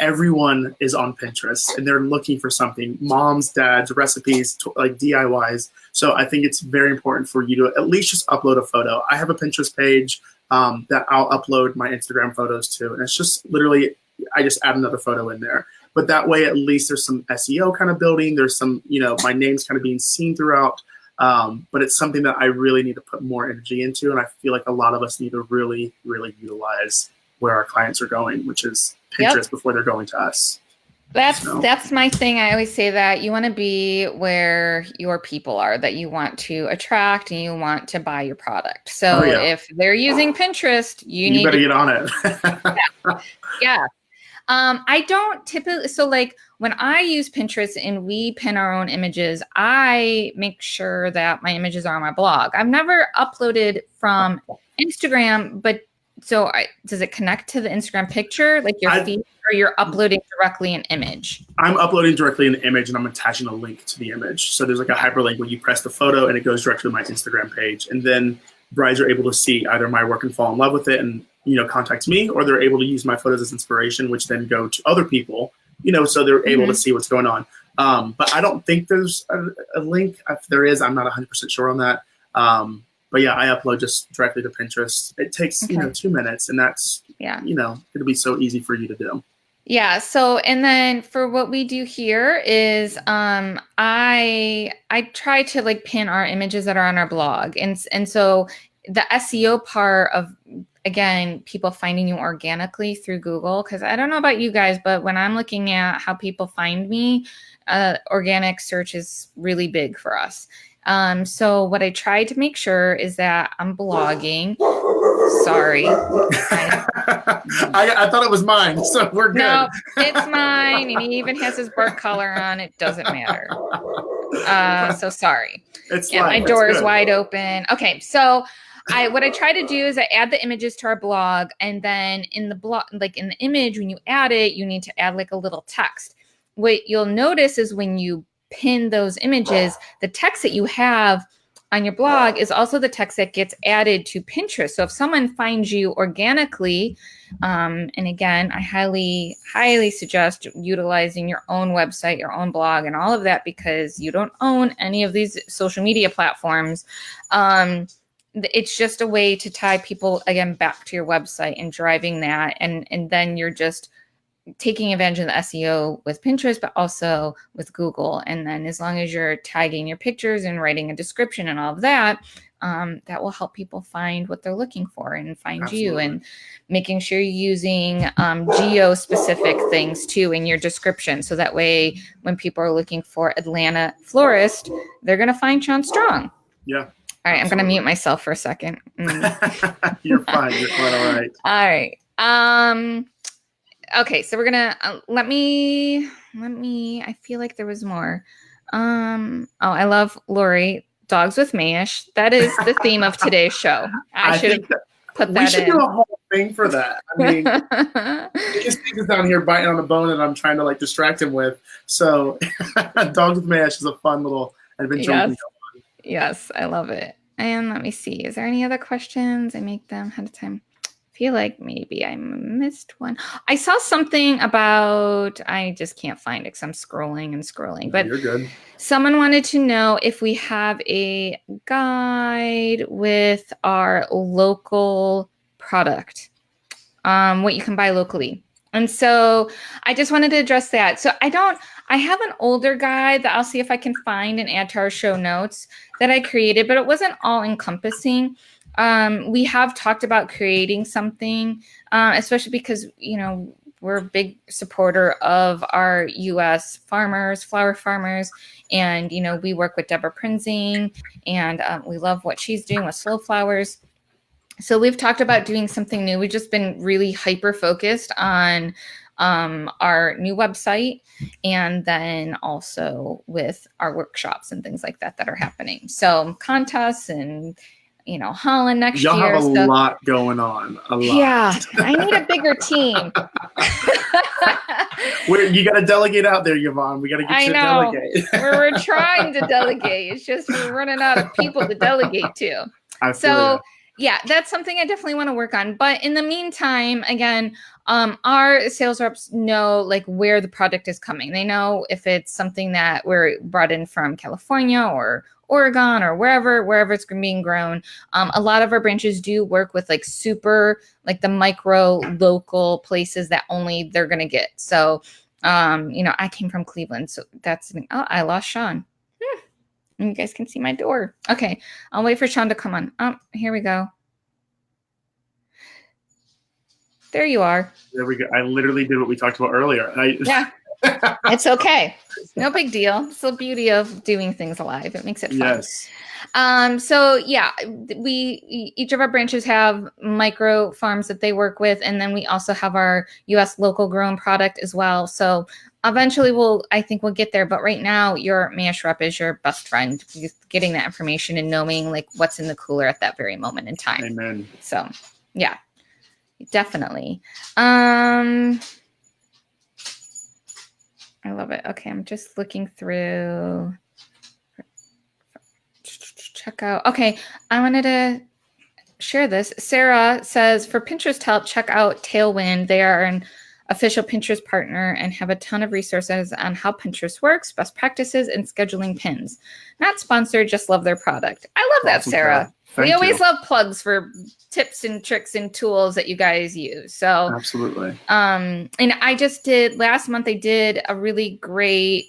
B: everyone is on Pinterest and they're looking for something, moms, dads, recipes, like DIYs. So I think it's very important for you to at least just upload a photo. I have a Pinterest page that I'll upload my Instagram photos to. And it's just literally, I just add another photo in there. But that way, at least there's some SEO kind of building. There's some, my name's kind of being seen throughout. But it's something that I really need to put more energy into. And I feel like a lot of us need to really, really utilize where our clients are going, which is Pinterest before they're going to us.
A: That's my thing. I always say that you want to be where your people are, that you want to attract and you want to buy your product. So if they're using Pinterest, you
B: better get on it.
A: Yeah. I don't typically, so like when I use Pinterest and we pin our own images, I make sure that my images are on my blog. I've never uploaded from Instagram, but does it connect to the Instagram picture, like your feed, or you're uploading directly an image? I'm
B: uploading directly an image and I'm attaching a link to the image. So there's like a hyperlink when you press the photo and it goes directly to my Instagram page. And then brides are able to see either my work and fall in love with it and, contact me, or they're able to use my photos as inspiration, which then go to other people, so they're able to see what's going on. But I don't think there's a link. If there is, I'm not 100% sure on that. But yeah, I upload just directly to Pinterest. It takes, 2 minutes, and that's, it'll be so easy for you to do.
A: Yeah. So, and then for what we do here is, I try to like pin our images that are on our blog. And so the SEO part of, again, people finding you organically through Google, because I don't know about you guys, but when I'm looking at how people find me, organic search is really big for us. So what I try to make sure is that I'm blogging. Sorry.
B: I thought it was mine, so we're good.
A: No, it's mine, and he even has his bark collar on. It doesn't matter. So sorry. My door is wide open. Okay, so what I try to do is I add the images to our blog, and then in the blog, like in the image, when you add it, you need to add like a little text. What you'll notice is when you pin those images, the text that you have on your blog is also the text that gets added to Pinterest. So if someone finds you organically, and again, I highly, highly suggest utilizing your own website, your own blog, and all of that, because you don't own any of these social media platforms. It's just a way to tie people, again, back to your website and driving that. And then you're just taking advantage of the SEO with Pinterest, but also with Google. And then as long as you're tagging your pictures and writing a description and all of that, that will help people find what they're looking for and find you, and making sure you're using geo-specific things too in your description. So that way, when people are looking for Atlanta florist, they're going to find Sean Strong.
B: Yeah.
A: All right, I'm going to mute myself for a second.
B: You're fine. You're quite all right.
A: All right. Okay, so we're going to, let me, I feel like there was more. I love Lori, Dogs with Mayesh. That is the theme of today's show. I should have put that in.
B: We should do a whole thing for that. I mean, he just is down here biting on the bone and I'm trying to like distract him with. So Dogs with Mayesh is a fun little adventure.
A: Yes. Yes, I love it. And let me see. Is there any other questions? I make them ahead of time. I feel like maybe I missed one. I saw something about, I just can't find it because I'm scrolling. But
B: you're good.
A: Someone wanted to know if we have a guide with our local product, what you can buy locally. And so I just wanted to address that. So I have an older guide that I'll see if I can find and add to our show notes that I created, but it wasn't all encompassing. We have talked about creating something, especially because, we're a big supporter of our U.S. farmers, flower farmers. And, we work with Deborah Prinzing, and we love what she's doing with slow flowers. So we've talked about doing something new. We've just been really hyper focused on our new website, and then also with our workshops and things like that are happening. So contests and, Holland next year.
B: Y'all have a lot going on. A lot.
A: Yeah, I need a bigger team.
B: You got to delegate out there, Yvonne. We got to get you to delegate.
A: We're trying to delegate. It's just we're running out of people to delegate to. Yeah, that's something I definitely want to work on. But in the meantime, again, our sales reps know like where the product is coming. They know if it's something that we're brought in from California or Oregon or wherever it's being grown. A lot of our branches do work with like super like the micro local places that only they're gonna get. So, I came from Cleveland, so that's I lost Sean. You guys can see my door. Okay, I'll wait for Sean to come on. Here we go. There you are.
B: There we go. I literally did what we talked about earlier.
A: Yeah, it's okay. No big deal. It's the beauty of doing things live. It makes it fun.
B: Yes.
A: So yeah, each of our branches have micro farms that they work with, and then we also have our U.S. local grown product as well. So eventually I think we'll get there. But right now, your Mayesh rep is your best friend. Getting that information and knowing like what's in the cooler at that very moment in time.
B: Amen.
A: So yeah, definitely. I love it. Okay, I'm just looking through. Check out. Okay, I wanted to share this. Sarah says for Pinterest help, check out Tailwind. They are an official Pinterest partner and have a ton of resources on how Pinterest works, best practices, and scheduling pins. Not sponsored, just love their product. I love that, Sarah. We always love plugs for tips and tricks and tools that you guys use. So
B: absolutely.
A: And I just did last month. I did a really great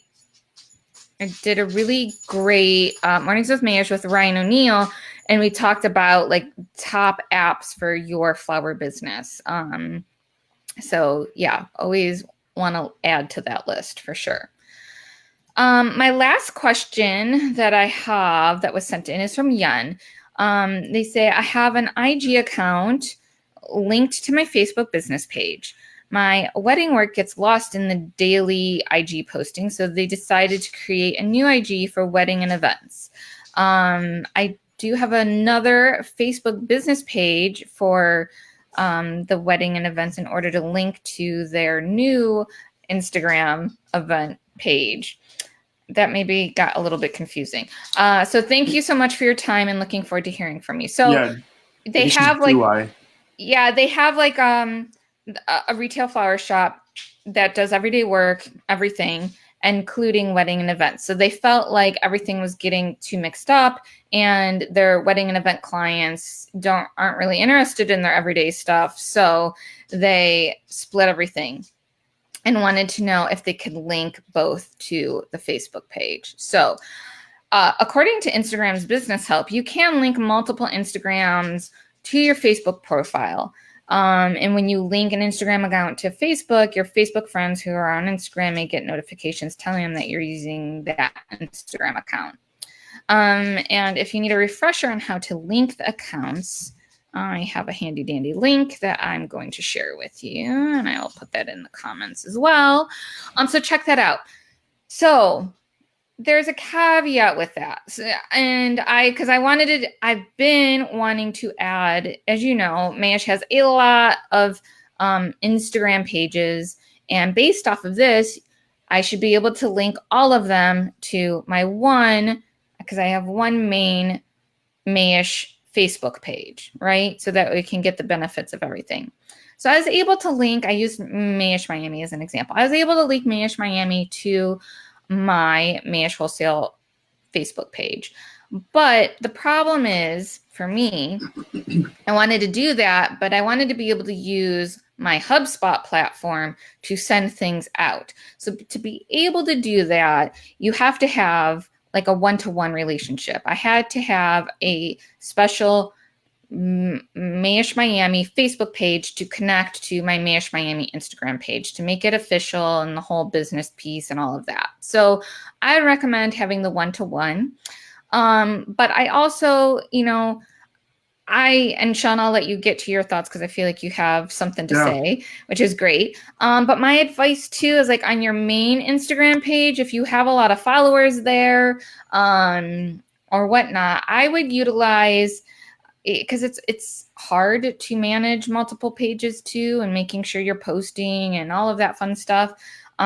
A: Mornings with Mayesh with Ryan O'Neill, and we talked about like top apps for your flower business. So yeah, always want to add to that list for sure. My last question that I have that was sent in is from Yun. They say, I have an IG account linked to my Facebook business page. My wedding work gets lost in the daily IG posting, so they decided to create a new IG for wedding and events. I do have another Facebook business page for the wedding and events in order to link to their new Instagram event page. That maybe got a little bit confusing. So thank you so much for your time and looking forward to hearing from you. So
B: yeah,
A: they have like, they have like a retail flower shop that does everyday work, everything, including wedding and events. So they felt like everything was getting too mixed up and their wedding and event clients aren't really interested in their everyday stuff. So they split everything and wanted to know if they could link both to the Facebook page. So according to Instagram's business help, you can link multiple Instagrams to your Facebook profile. And when you link an Instagram account to Facebook, your Facebook friends who are on Instagram may get notifications telling them that you're using that Instagram account. And if you need a refresher on how to link the accounts, I have a handy dandy link that I'm going to share with you, and I'll put that in the comments as well. So check that out. So there's a caveat with that. And I've been wanting to add, as you know, Mayesh has a lot of Instagram pages, and based off of this, I should be able to link all of them to my one, because I have one main Mayesh Facebook page, right? So that we can get the benefits of everything. So I was able to link, I used Mayesh Miami as an example. I was able to link Mayesh Miami to my Mayesh Wholesale Facebook page. But the problem is, for me, I wanted to do that, but I wanted to be able to use my HubSpot platform to send things out. So to be able to do that, you have to have like a one-to-one relationship. I had to have a special Mayesh Miami Facebook page to connect to my Mayesh Miami Instagram page to make it official and the whole business piece and all of that. So I recommend having the one-to-one. But I also, and Sean, I'll let you get to your thoughts because I feel like you have something to say, which is great. But my advice too is like on your main Instagram page, if you have a lot of followers there or whatnot, I would utilize, because it's hard to manage multiple pages too and making sure you're posting and all of that fun stuff.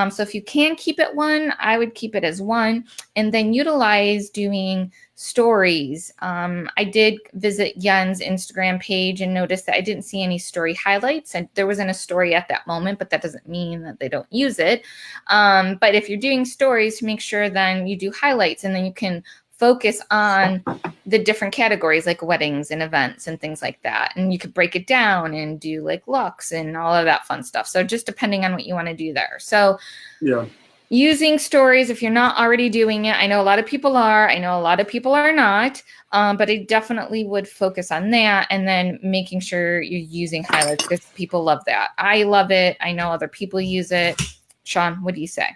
A: So if you can keep it one, I would keep it as one, and then utilize doing stories. I did visit Yen's Instagram page and noticed that I didn't see any story highlights, and there wasn't a story at that moment, but that doesn't mean that they don't use it. But if you're doing stories, make sure then you do highlights, and then you can focus on the different categories like weddings and events and things like that. And you could break it down and do like looks and all of that fun stuff. So just depending on what you want to do there. So
B: yeah,
A: using stories, if you're not already doing it, I know a lot of people are, I know a lot of people are not, but I definitely would focus on that, and then making sure you're using highlights because people love that. I love it. I know other people use it. Sean, what do you say?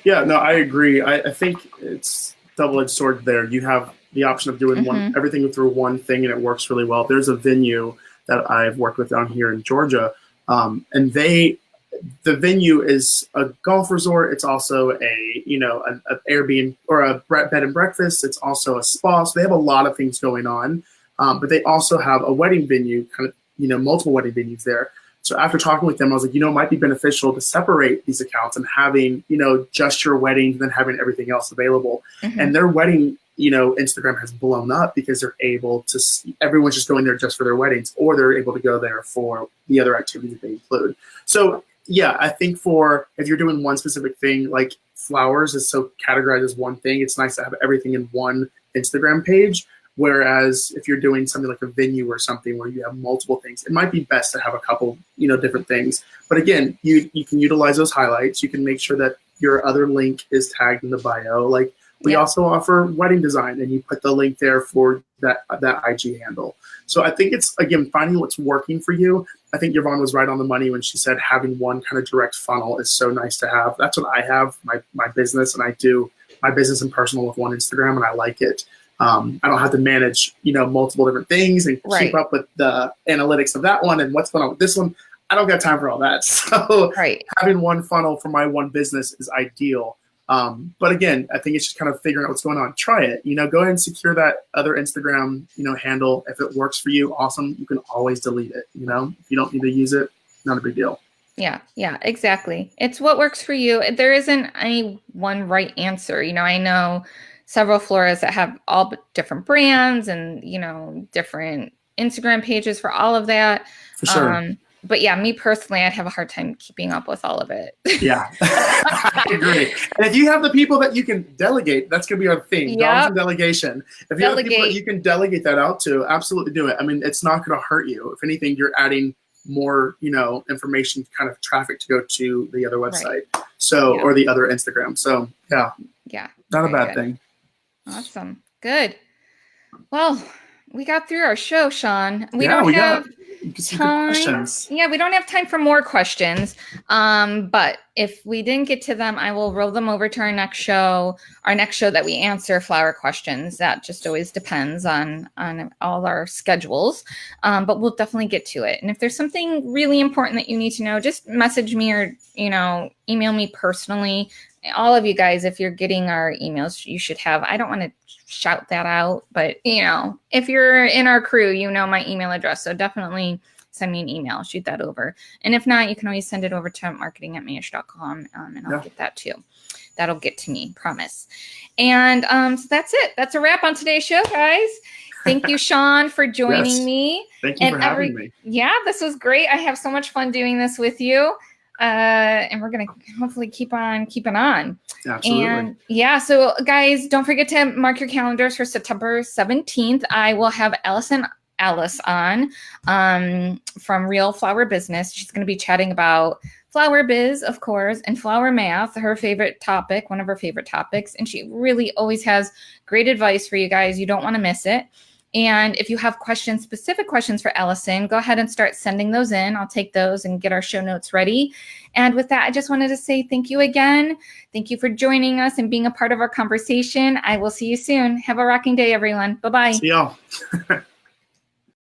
B: Yeah, no, I agree. I think it's double-edged sword there. You have the option of doing everything through one thing, and it works really well. There's a venue that I've worked with down here in Georgia, and the venue is a golf resort. It's also an Airbnb or a bed and breakfast. It's also a spa. So they have a lot of things going on, but they also have a wedding venue, multiple wedding venues there. So after talking with them, I was like, it might be beneficial to separate these accounts and having, just your wedding and then having everything else available. And their wedding, Instagram has blown up because they're able to see, everyone's just going there just for their weddings, or they're able to go there for the other activities they include. So yeah, I think if you're doing one specific thing, like flowers is so categorized as one thing, it's nice to have everything in one Instagram page. Whereas if you're doing something like a venue or something where you have multiple things, it might be best to have a couple, different things. But again, you can utilize those highlights. You can make sure that your other link is tagged in the bio. Like we also offer wedding design, and you put the link there for that IG handle. So I think it's, again, finding what's working for you. I think Yvonne was right on the money when she said having one kind of direct funnel is so nice to have. That's what I have, my business, and I do my business and personal with one Instagram, and I like it. I don't have to manage, multiple different things and keep up with the analytics of that one and what's going on with this one. I don't got time for all that. So having one funnel for my one business is ideal. But again, I think it's just kind of figuring out what's going on. Try it, go ahead and secure that other Instagram, handle. If it works for you, awesome. You can always delete it. If you don't need to use it, not a big deal.
A: Yeah, exactly. It's what works for you. There isn't any one right answer. I know several florists that have all different brands and, different Instagram pages for all of that.
B: For sure.
A: But yeah, me personally, I'd have a hard time keeping up with all of it.
B: Yeah, I agree. And if you have the people that you can delegate, that's going to be our theme, dogs and delegation. If you have people that you can delegate that out to, absolutely do it. I mean, it's not going to hurt you. If anything, you're adding more, information, kind of traffic to go to the other website. So, or the other Instagram. So yeah, not a bad thing.
A: Awesome. Good. Well, we got through our show, Sean. We don't have time. Yeah, we don't have time for more questions. But if we didn't get to them, I will roll them over to our next show that we answer flower questions. That just always depends on all our schedules. But we'll definitely get to it. And if there's something really important that you need to know, just message me or, email me personally. All of you guys, if you're getting our emails, you should have, I don't want to shout that out, but if you're in our crew, my email address. So definitely send me an email, shoot that over. And if not, you can always send it over to marketing@mayesh.com and I'll get that too. That'll get to me, promise. And so that's it. That's a wrap on today's show, guys. Thank you, Sean, for joining me.
B: Thank you for having me.
A: Yeah, this was great. I have so much fun doing this with you. And we're going to hopefully keep on keeping on.
B: Absolutely.
A: And so guys, don't forget to mark your calendars for September 17th. I will have Alison Ellis on from Real Flower Business. She's going to be chatting about flower biz, of course, and flower math, one of her favorite topics. And she really always has great advice for you guys. You don't want to miss it. And if you have specific questions for Alison, go ahead and start sending those in. I'll take those and get our show notes ready. And with that, I just wanted to say thank you again. Thank you for joining us and being a part of our conversation. I will see you soon. Have a rocking day, everyone. Bye-bye.
B: See y'all.